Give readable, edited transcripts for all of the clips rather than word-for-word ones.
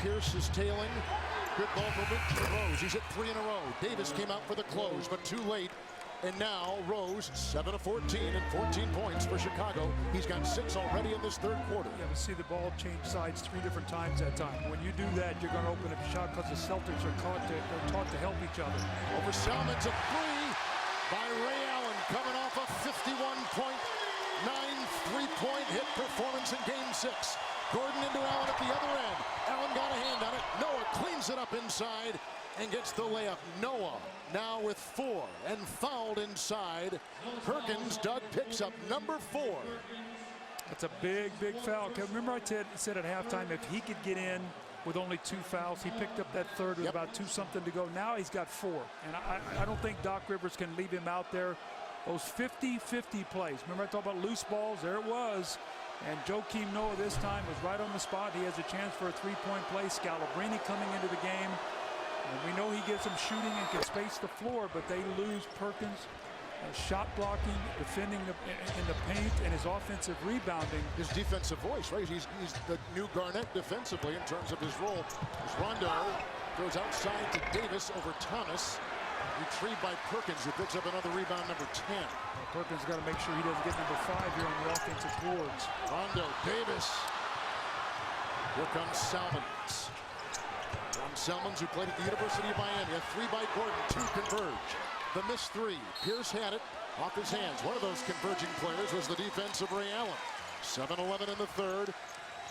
Pierce is tailing. Good ball movement to Rose. He's hit 3 in a row. Davis came out for the close, but too late. And now Rose, 7 of 14 and 14 points for Chicago. He's got 6 already in this third quarter. Yeah, we see the ball change sides 3 different times that time. When you do that, you're going to open up a shot because the Celtics are taught to help each other. Over Salmon's a 3 by Ray Allen, coming off a 51.9 3-point hit performance in Game 6. Gordon into Allen at the other end. Allen got a hand on it. Noah cleans it up inside and gets the layup. Noah now with 4 and fouled inside. Perkins, Doug picks up number 4. That's a big, big foul. Remember I said at halftime if he could get in with only 2 fouls, he picked up that third with about 2-something to go. Now he's got 4. And I don't think Doc Rivers can leave him out there. Those 50-50 plays. Remember I talked about loose balls? There it was. And Joakim Noah this time was right on the spot. He has a chance for a 3-point play. Scalabrine coming into the game. And we know he gets some shooting and can space the floor, but they lose Perkins. Shot blocking, defending in the paint, and his offensive rebounding. His defensive voice, right? He's the new Garnett defensively in terms of his role. As Rondo goes outside to Davis over Thomas. Retrieved by Perkins, who picks up another rebound, number 10. Perkins got to make sure he doesn't get number 5 here on the offensive boards. Rondo, Davis. Here comes Salmons. Ron Salmons, who played at the University of Miami. A 3 by Gordon, 2 converge. The missed 3. Pierce had it off his hands. One of those converging players was the defense of Ray Allen. 7-11 in the third.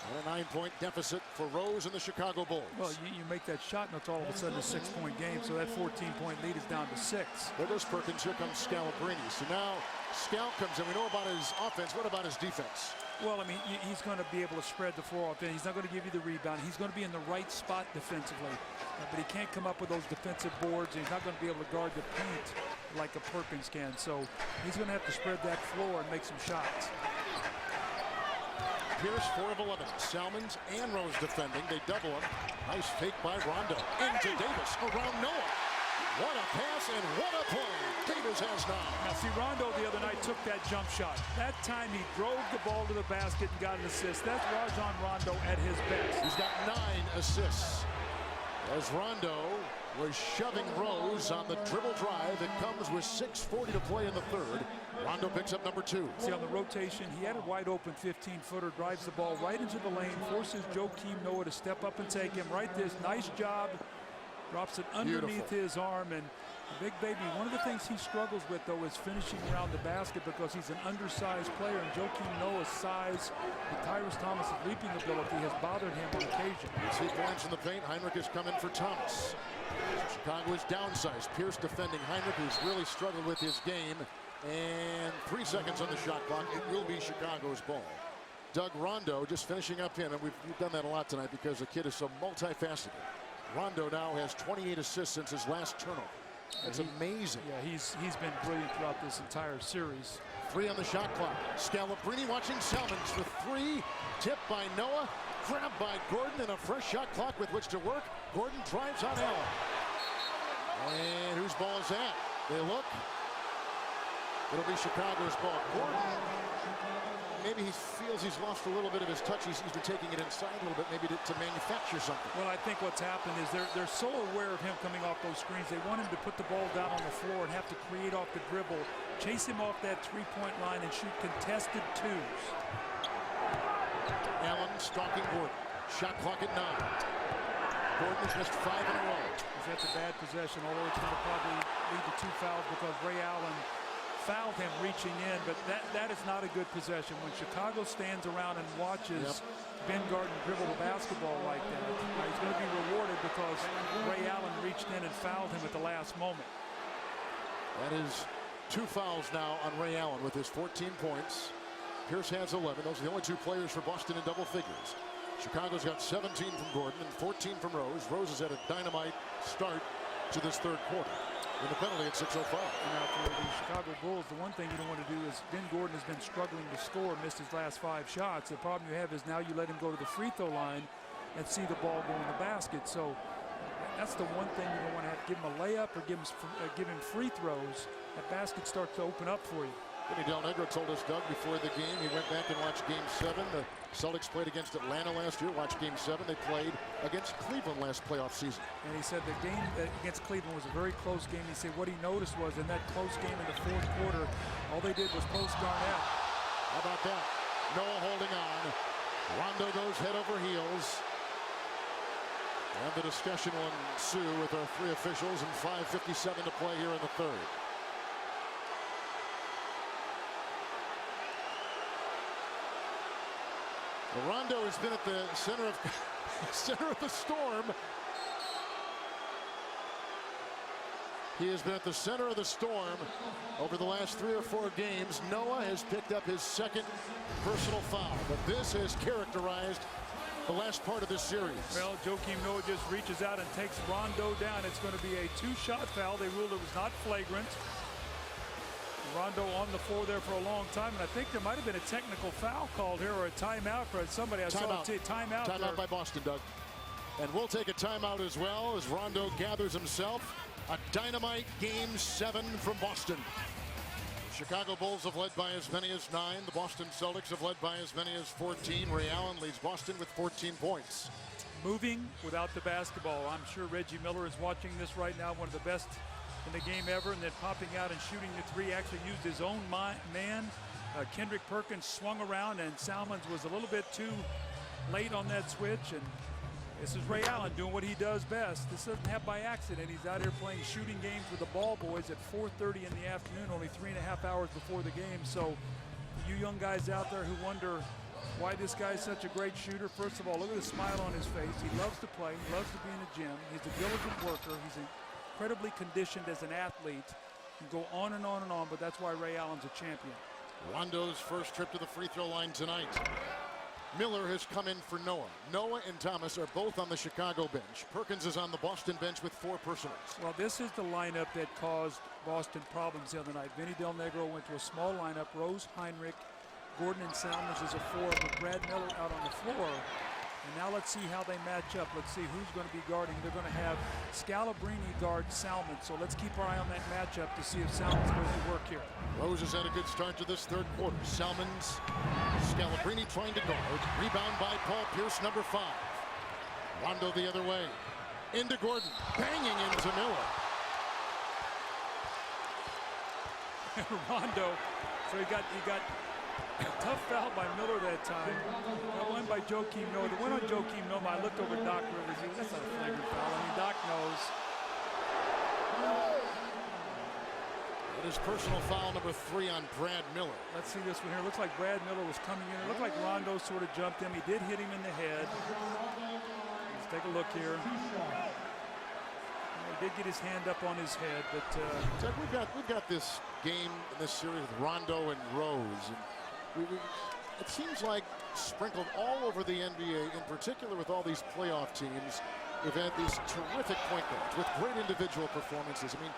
And a 9-point deficit for Rose and the Chicago Bulls. Well, you make that shot, and it's all of a sudden a 6-point game, so that 14-point lead is down to 6. There goes Perkins. Here comes Scalabrine. So now Scal comes in. We know about his offense. What about his defense? Well, I mean, he's going to be able to spread the floor off. He's not going to give you the rebound. He's going to be in the right spot defensively. But he can't come up with those defensive boards. And he's not going to be able to guard the paint like a Perkins can. So he's going to have to spread that floor and make some shots. Pierce, 4 of 11. Salmons and Rose defending. They double him. Nice fake by Rondo. Into Davis. Around Noah. What a pass and what a play. Davis has 9. Now see, Rondo the other night took that jump shot. That time he drove the ball to the basket and got an assist. That's Rajon Rondo at his best. He's got 9 assists. As Rondo was shoving Rose on the dribble drive. It comes with 6:40 to play in the third. Rondo picks up number 2. See, on the rotation, he had a wide open 15-footer, drives the ball right into the lane, forces Joakim Noah to step up and take him. Right there, nice job. Drops it underneath his arm. And Big Baby, one of the things he struggles with, though, is finishing around the basket because he's an undersized player. And Joakim Noah's size and Tyrese Thomas's leaping ability has bothered him on occasion. You see points in the paint. Heinrich is coming for Thomas. Chicago is downsized. Pierce defending Heinrich, who's really struggled with his game. And 3 seconds on the shot clock. It will be Chicago's ball. Doug, Rondo just finishing up in, and we've done that a lot tonight because the kid is so multifaceted. Rondo now has 28 assists since his last turnover. That's amazing. Yeah, he's been brilliant throughout this entire series. 3 on the shot clock. Scalabrine watching Salmons for 3. Tipped by Noah. Grabbed by Gordon, and a fresh shot clock with which to work. Gordon drives on Allen. And whose ball is that? They look. It'll be Chicago's ball. Gordon, maybe he feels he's lost a little bit of his touch. He's been taking it inside a little bit, maybe to manufacture something. Well, I think what's happened is they're so aware of him coming off those screens. They want him to put the ball down on the floor and have to create off the dribble, chase him off that 3-point line, and shoot contested 2s. Allen stalking Gordon. Shot clock at 9. Gordon has missed 5 in a row. That's a bad possession, although it's going to probably lead to 2 fouls because Ray Allen fouled him reaching in, but that is not a good possession. When Chicago stands around and watches Ben Garden dribble the basketball like that, he's going to be rewarded because Ray Allen reached in and fouled him at the last moment. That is 2 fouls now on Ray Allen with his 14 points. Pierce has 11. Those are the only 2 players for Boston in double figures. Chicago's got 17 from Gordon and 14 from Rose. Rose has had a dynamite start to this third quarter. With a penalty at 6:05. Now for the Chicago Bulls, the one thing you don't want to do is Ben Gordon has been struggling to score, missed his last 5 shots. The problem you have is now you let him go to the free throw line and see the ball go in the basket. So that's the one thing you don't want to have to give him a layup or give him free throws. That basket starts to open up for you. Vinny Del Negro told us, Doug, before the game, he went back and watched Game 7. The Celtics played against Atlanta last year. Watched Game 7. They played against Cleveland last playoff season. And he said the game against Cleveland was a very close game. He said what he noticed was in that close game in the fourth quarter, all they did was post Garnett. How about that? Noah holding on. Rondo goes head over heels. And the discussion will ensue with our three officials and 5:57 to play here in the third. Well, Rondo has been at the center of the storm. He has been at the center of the storm over the last 3 or 4 games. Noah has picked up his second personal foul, but this has characterized the last part of this series. Well, Joakim Noah just reaches out and takes Rondo down. It's going to be a 2-shot foul. They ruled it was not flagrant. Rondo on the floor there for a long time, and I think there might have been a technical foul called here or a timeout for somebody. I saw a timeout. Timeout by Boston, Doug. And we'll take a timeout as well as Rondo gathers himself. A dynamite Game 7 from Boston. The Chicago Bulls have led by as many as 9. The Boston Celtics have led by as many as 14. Ray Allen leads Boston with 14 points. Moving without the basketball. I'm sure Reggie Miller is watching this right now, one of the best in the game ever, and then popping out and shooting the three. Actually used his own man. Kendrick Perkins swung around, and Salmons was a little bit too late on that switch. And this is Ray Allen doing what he does best. This doesn't happen by accident. He's out here playing shooting games with the ball boys at 4:30 in the afternoon, only 3.5 hours before the game. So you young guys out there who wonder why this guy's such a great shooter, first of all, look at the smile on his face. He loves to play. He loves to be in the gym. He's a diligent worker. He's incredibly conditioned as an athlete. You can go on and on and on, but that's why Ray Allen's a champion. Rondo's first trip to the free throw line tonight. Miller has come in for Noah. Noah and Thomas are both on the Chicago bench. Perkins is on the Boston bench with 4 personals. Well, this is the lineup that caused Boston problems the other night. Vinny Del Negro went to a small lineup. Rose, Heinrich, Gordon, and Salmons is a 4 with Brad Miller out on the floor. And now let's see how they match up. Let's see who's going to be guarding. They're going to have Scalabrine guard Salmons. So let's keep our eye on that matchup to see if Salmons goes to work here. Rose has had a good start to this third quarter. Salmons, Scalabrine trying to guard. Rebound by Paul Pierce, number 5. Rondo the other way. Into Gordon. Banging into Miller. Rondo. So he got a tough foul by Miller that time. That one by Joakim Noah. The one on Joakim Noah, I looked over at Doc Rivers. He goes, that's not a flagrant foul. I mean, Doc knows. It is personal foul number 3 on Brad Miller. Let's see this one here. Looks like Brad Miller was coming in. It looked like Rondo sort of jumped him. He did hit him in the head. Let's take a look here. He did get his hand up on his head, but Doug, we've got this game in this series with Rondo and Rose. And it seems like sprinkled all over the NBA, in particular with all these playoff teams, we've had these terrific point guards with great individual performances. I mean,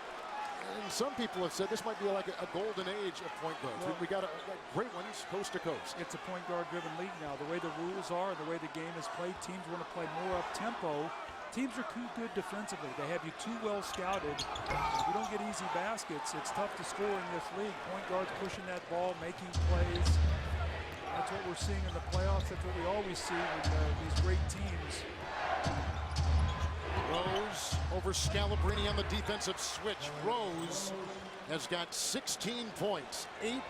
and some people have said this might be like a golden age of point guards. Well, we got great ones coast to coast. It's a point guard driven league now. The way the rules are, the way the game is played, teams want to play more up tempo. Teams are too good defensively. They have you too well scouted. If you don't get easy baskets, it's tough to score in this league. Point guards pushing that ball, making plays. That's what we're seeing in the playoffs. That's what we always see with these great teams. Rose over Scalabrine on the defensive switch. Rose has got 16 points, 8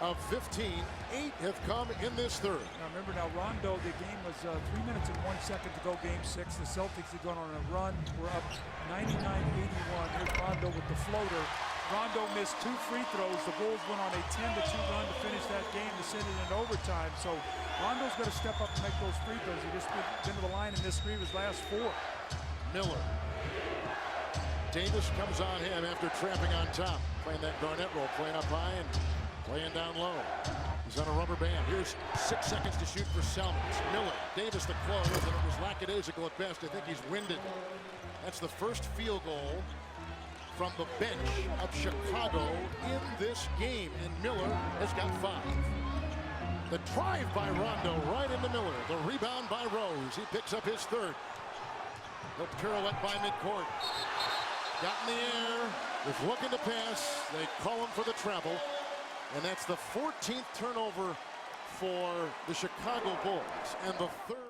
of 15. 8 have come in this third. Now remember, Rondo, the game was 3 minutes and 1 second to go, game 6. The Celtics have gone on a run. We're up 99-81. Here's Rondo with the floater. Rondo missed 2 free throws. The Bulls went on a 10-2 run to finish that game to send it in overtime. So Rondo's got to step up and make those free throws. He just been to the line in this 3 of his last 4. Miller. Davis comes on him after trapping on top. Playing that Garnett roll, playing up high and playing down low. He's on a rubber band. Here's 6 seconds to shoot for Salmons. Miller, Davis the close, and it was lackadaisical at best. I think he's winded. That's the first field goal from the bench of Chicago in this game, and Miller has got 5. The drive by Rondo right into Miller. The rebound by Rose. He picks up his 3rd. The pirouette by midcourt. Got in the air, is looking to pass. They call him for the travel. And that's the 14th turnover for the Chicago Bulls, and the third.